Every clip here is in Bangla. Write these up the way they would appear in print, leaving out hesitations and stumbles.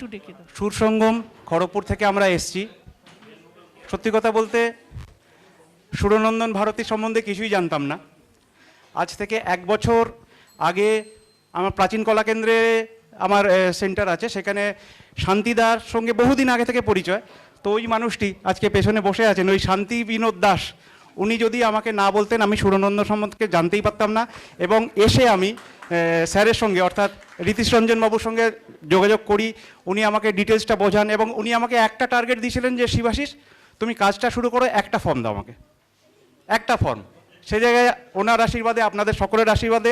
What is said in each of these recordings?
একটু ডেকে দাও। সুর সঙ্গম খড়গপুর থেকে আমরা এসেছি। সত্যি কথা বলতে সুরনন্দন ভারতী সম্বন্ধে কিছুই জানতাম না। আজ থেকে 1 বছর আগে আমার প্রাচীন কলা কেন্দ্রে আমার সেন্টার আছে, সেখানে শান্তিদার সঙ্গে বহুদিন আগে থেকে পরিচয়। তো ওই মানুষটি আজকে পেছনে বসে আছেন, ওই শান্তি বিনোদ দাস, উনি যদি আমাকে না বলতেন আমি সুরনন্দন সম্বন্ধে জানতেই পারতাম না। এবং এসে আমি স্যারের সঙ্গে অর্থাৎ ঋতীশ রঞ্জন বাবুর সঙ্গে যোগাযোগ করি, উনি আমাকে ডিটেলসটা বোঝান এবং উনি আমাকে একটা টার্গেট দিয়েছিলেন যে শিবাশিস তুমি কাজটা শুরু করো, একটা ফর্ম দাও আমাকে, একটা ফর্ম। সেই জায়গায় ওনার আশীর্বাদে, আপনাদের সকলের আশীর্বাদে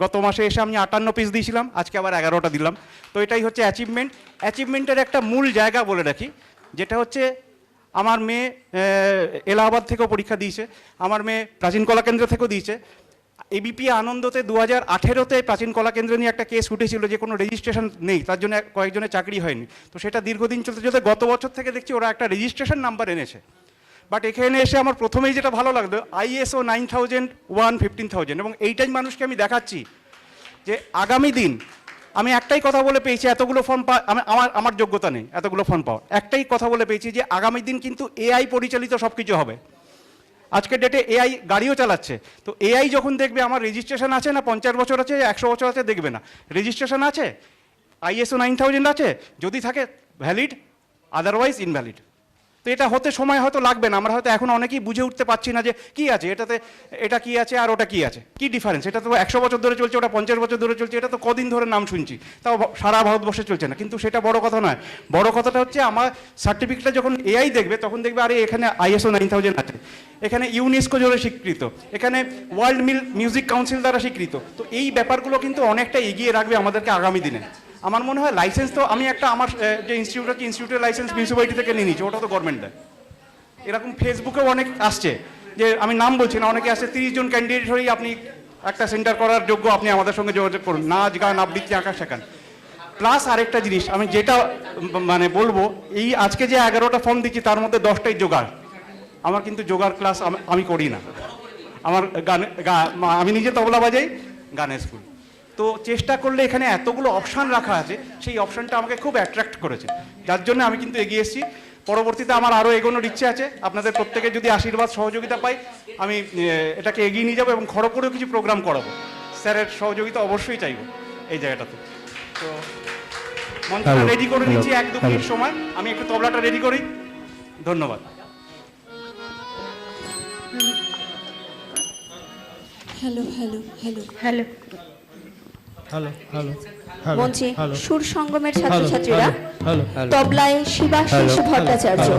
গত মাসে এসে আমি 58 পিস দিয়েছিলাম, আজকে আবার 11টা দিলাম। তো এটাই হচ্ছে অ্যাচিভমেন্ট। অ্যাচিভমেন্টের একটা মূল জায়গা বলে রাখি, যেটা হচ্ছে আমার মেয়ে এলাহাবাদ থেকেও পরীক্ষা দিয়েছে, আমার মেয়ে প্রাচীন কলা কেন্দ্র থেকেও দিয়েছে। এবিপি আনন্দতে 2018-তে প্রাচীন কলা কেন্দ্র নিয়ে একটা কেস উঠেছিল যে কোনো রেজিস্ট্রেশন নেই, তার জন্য কয়েকজনের চাকরি হয়নি। তো সেটা দীর্ঘদিন চলতে চলতে গত বছর থেকে দেখছি ওরা একটা রেজিস্ট্রেশন নাম্বার এনেছে। বাট এখানে এসে আমার প্রথমেই যেটা ভালো লাগলো, ISO 9001 15,000, এবং এইটাই মানুষকে আমি দেখাচ্ছি যে আগামী দিন আমি একটাই কথা বলে পেয়েছি, এতগুলো ফর্ম আমার যোগ্যতা নেই এতগুলো ফর্ম পাওয়া, একটাই কথা বলে পেয়েছি যে আগামী দিন কিন্তু AI পরিচালিত সব কিছু হবে। আজকের ডেটে AI গাড়িও চালাচ্ছে। তো AI যখন দেখবে আমার রেজিস্ট্রেশন আছে না 50 বছর আছে 100 বছর আছে, দেখবে না, রেজিস্ট্রেশন আছে, ISO 9000 আছে, যদি থাকে ভ্যালিড, আদারওয়াইজ ইনভ্যালিড। তো এটা হতে সময় হয়তো লাগবে না, আমরা হয়তো এখন অনেকেই বুঝে উঠতে পারছি না যে কী আছে এটাতে, এটা কী আছে আর ওটা কী আছে, কী ডিফারেন্স। এটা তো 100 বছর ধরে চলছে, ওটা 50 বছর ধরে চলছে, এটা তো কদিন ধরে নাম শুনছি, তাও সারা ভারতবর্ষে চলছে না। কিন্তু সেটা বড় কথা নয়, বড় কথাটা হচ্ছে আমার সার্টিফিকেটটা যখন AI দেখবে তখন দেখবে আরে এখানে ISO 9000 আছে, এখানে ইউনেস্কো জোরে স্বীকৃত, এখানে ওয়ার্ল্ড মিউজিক কাউন্সিল দ্বারা স্বীকৃত। তো এই ব্যাপারগুলো কিন্তু অনেকটা এগিয়ে রাখবে আমাদেরকে আগামী দিনে। আমার মনে হয় লাইসেন্স তো আমি একটা আমার যে ইনস্টিটিউট আছে, ইনস্টিটিউটের লাইসেন্স মিউনিসিপ্যালিটি থেকে নিয়ে নিচ্ছি, ওটা তো গভর্নমেন্ট দেয়। এরকম ফেসবুকেও অনেক আসছে যে আমি নাম বলছি না, অনেকে আসছে 30 জন ক্যান্ডিডেট হয়েই আপনি একটা সেন্টার করার যোগ্য, আপনি আমাদের সঙ্গে যোগাযোগ করুন, নাচ গান আবৃত্তি আঁকা শেখান। প্লাস আরেকটা জিনিস আমি যেটা মানে বলবো, এই আজকে যে 11টা ফর্ম দিচ্ছি তার মধ্যে 10টাই জোগাড়। আমার কিন্তু জোগাড় ক্লাস আমি করি না, আমার আমি নিজে তবলা বাজাই, গানের স্কুল। তো চেষ্টা করলে এখানে এতগুলো অপশান রাখা আছে, সেই অপশানটা আমাকে খুব অ্যাট্রাক্ট করেছে, যার জন্য আমি কিন্তু এগিয়ে এসেছি। পরবর্তীতে আমার আরও এগোনোর ইচ্ছে আছে, আপনাদের প্রত্যেকের যদি আশীর্বাদ সহযোগিতা পাই আমি এটাকে এগিয়ে নিয়ে যাবো এবং খড়গপুরেও কিছু প্রোগ্রাম করাবো। স্যারের সহযোগিতা অবশ্যই চাইবো এই জায়গাটাতে। তো মঞ্চটা রেডি করে নিচ্ছি 1-2 মিনিট সময়, আমি একটু তবলাটা রেডি করি। ধন্যবাদ। Hello hello hello hello hello hello মঞ্চে সুর সঙ্গমের ছাত্রছাত্রীরা তবলায় শিবাশিস ভট্টাচার্য,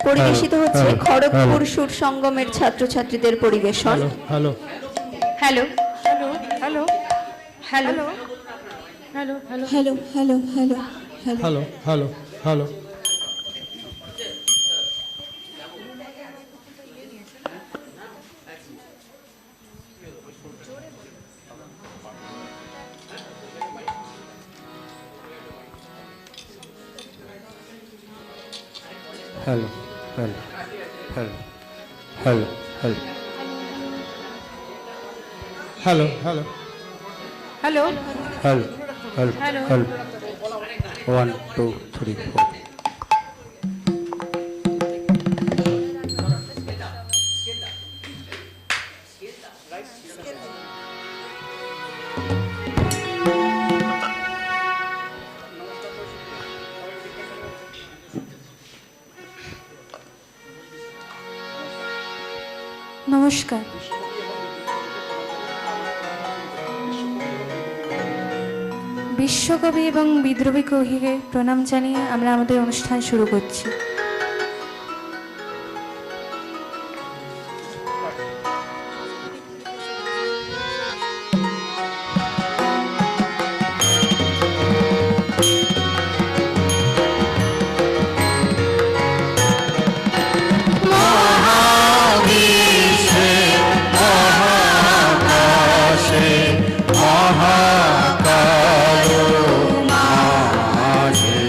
পরিবেশিত হচ্ছে খড়গপুর সুর সঙ্গমের ছাত্রছাত্রীদের পরিবেশন। Hello hello hello hello hello hello hello hello hello hello hello hello hello hello hello hello hello hello hello hello hello hello hello Hello. hello 1 2 3 4 নমস্কার। বিশ্বকবি এবং বিদ্রোহী কবিকে প্রণাম জানিয়ে আমরা আমাদের অনুষ্ঠান শুরু করছি। মহাকাল মাঝে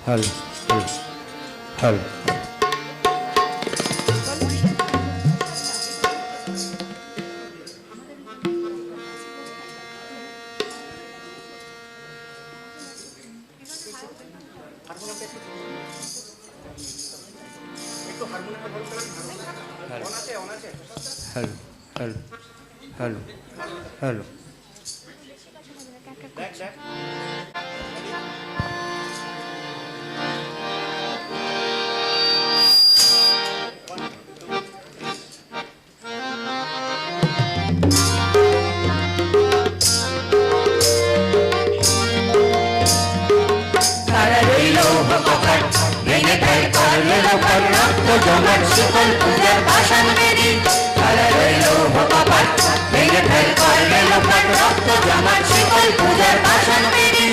hello, hello, hello. Hello, hello, hello, hello. তারা রইল কপাট ভেঙে ফেল করলে লোপাট রক্ত জমাট শিকল পূজার পাষাণ বেদি তারা রইল কপাট ভেঙে ফেল করলে লোপাট রক্ত জমাট শিকল পূজার পাষাণ বেদি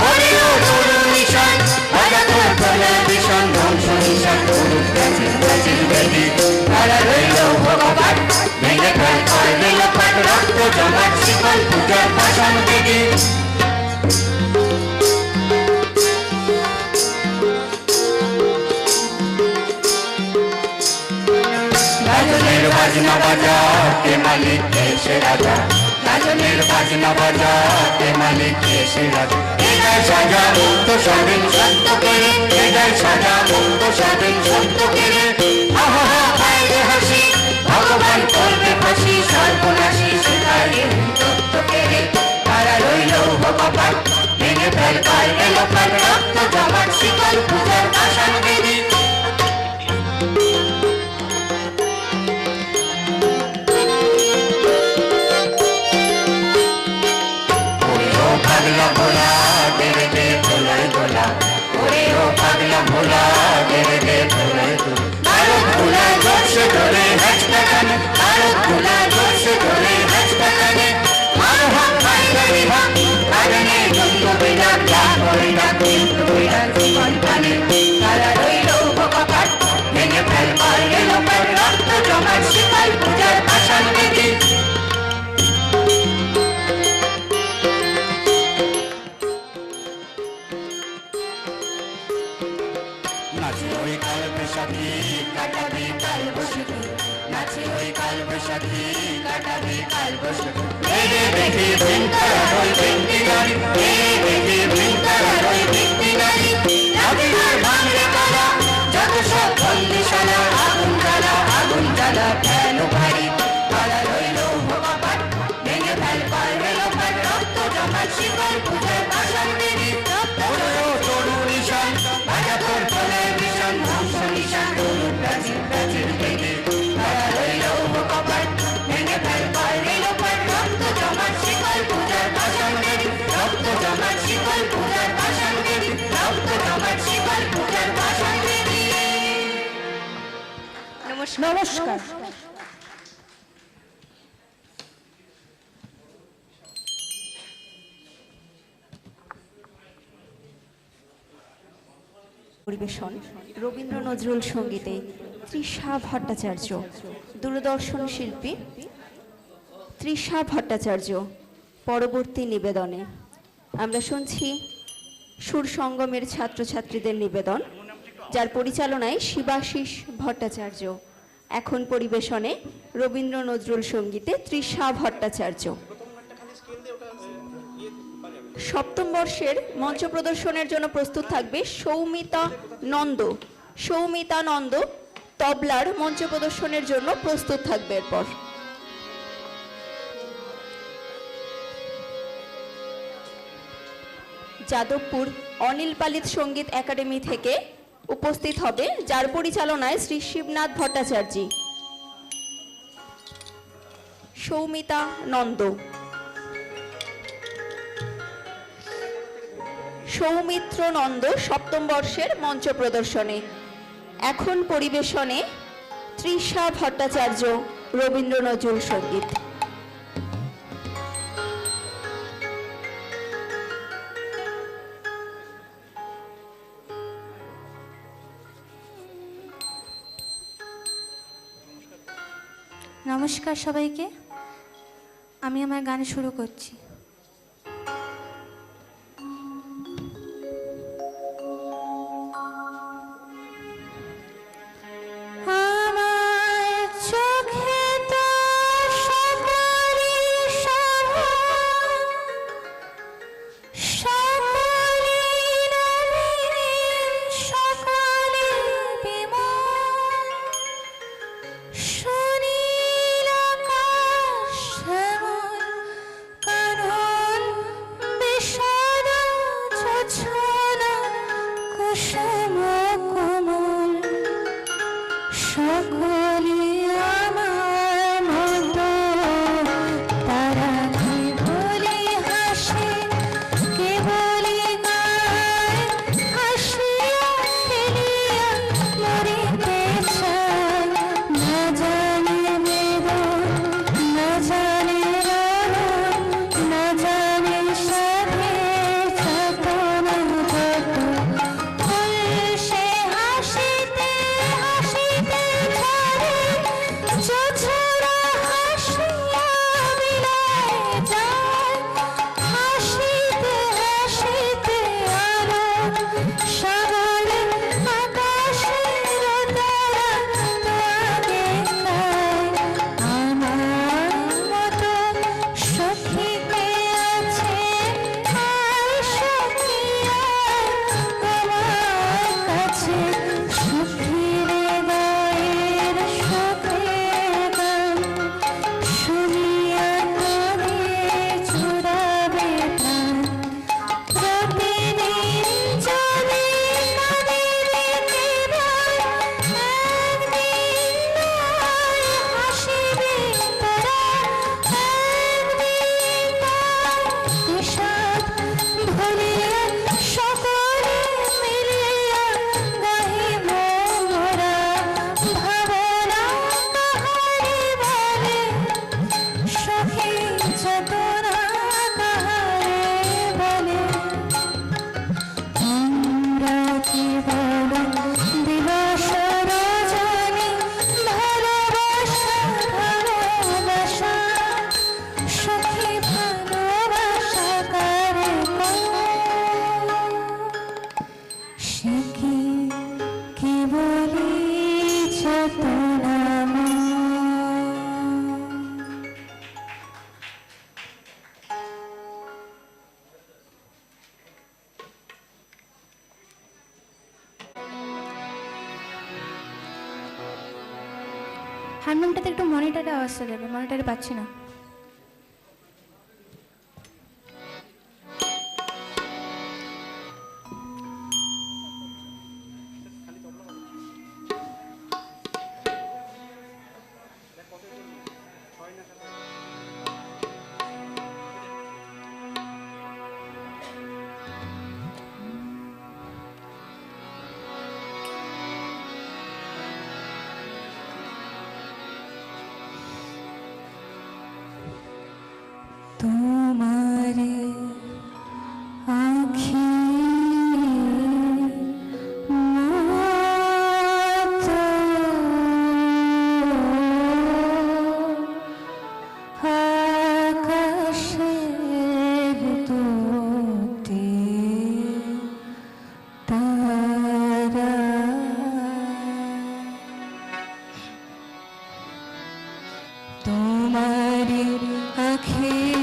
হরিল তরুণ নিশান বাজা তোর প্রলয় ভীষণ ধ্বংস নিশান করুক প্রাচীন প্রাচীন বেদি তারা রইল কপাট ভেঙে ফেল করলে লোপাট রক্ত জমাট শিকল পূজার পাষাণ বেদি গাজনের বাজনা বাজা কে মালিক এসে রাজা গাজনের বাজনা বাজা কে মালিক এসে রাজা হৃদয় সাজা মুক্ত স্বাধীন সত্য করে হৃদয় সাজা মুক্ত স্বাধীন সত্য করে আহা খাইলে হাসি ভগবান করবে ফাঁসি সর্বনাশী সেখানে তত্ত্ব কেড়ে তারা রইল কপাট ভেঙে ফেল করবে লোপাট রক্ত জমাট শিকল পূজার পাষাণ বেদি পাগলা ভোলা দেবে দে ভোলাই গোলা ওরে ও পাগলা ভোলা দেবে দে ভোলাই গোলা ভারত ভোলা জোরসে ধরে হাঁচটা কানে ভারত ভোলা জোরসে ধরে হাঁচটা কানে মার হাত খাই গাড়ি ভাগ কারণে জন্ম বিনা যা করে না কিন্তু বিনা জীবন কানে তারা রইল কপাট ভেঙে ফেল করলে লোপাট রক্ত জমাট শিকল পূজার পাষাণ বেদি নাচে ওই কাল বৈশাখী কাটাবে কাল বৈশাখী নাচে ওই কাল বৈশাখী কাটাবে কাল বৈশাখী মেরে দেখে ভিন্তার ওই ভিন্তি নারী মেরে দেখে ভিন্তার ওই ভিন্তি নারী রাবিনার ভাঙরে কালা যত সব বন্দিশালা আগুন জ্বালা কেন ভারী তারা রইল কপাট ভেঙে ফেল করবে লোপাট রক্ত জমাট শিকল পূজার পাষাণ বেদি তরুণ নিশান বাজা তোর প্রলয় ভীষণ ধ্বংস নিশান করুক প্রাচীন প্রাচীন বেদি তারা রইল কপাট ভেঙে ফেল করবে লোপাট রক্ত জমাট শিকল পূজার পাষাণ বেদি রক্ত জমাট শিকল পূজার পাষাণ বেদি রক্ত জমাট শিকল পূজার পাষাণ বেদি নমস্কার। পরিবেশন রবীন্দ্র নজরুল সঙ্গীতে তৃষা ভট্টাচার্য, দূরদর্শন শিল্পী তৃষা ভট্টাচার্য। পরবর্তী নিবেদনে আমরা শুনছি সুর সঙ্গমের ছাত্রছাত্রীদের নিবেদন, যার পরিচালনায় শিবাশিস ভট্টাচার্য। এখন পরিবেশনে রবীন্দ্র নজরুল সঙ্গীতে তৃষা ভট্টাচার্য। সপ্তম বর্ষের মঞ্চ প্রদর্শনের জন্য প্রস্তুত থাকবে সৌমিতা নন্দ। সৌমিতা নন্দ তবলার মঞ্চ প্রদর্শনের জন্য প্রস্তুত থাকবে। এরপর যাদবপুর অনিল পালিত সঙ্গীত একাডেমি থেকে উপস্থিত হবে, যার পরিচালনায় শ্রী শিবনাথ ভট্টাচার্য। সৌমিতা নন্দ। সৌমিত্র নন্দ সপ্তম বর্ষের মঞ্চ প্রদর্শনে। এখন পরিবেশনে তৃষা ভট্টাচার্য রবীন্দ্র নজরুল সঙ্গীত। নমস্কার সবাইকে, আমি আমার গান শুরু করছি। হারমোনিয়ামটাতে একটু মনিটরে আওয়াজটা দেবে, মনিটরে পাচ্ছি না। তোমার আঁখি মতো আকাশের দুটি তারা তোমার আঁখি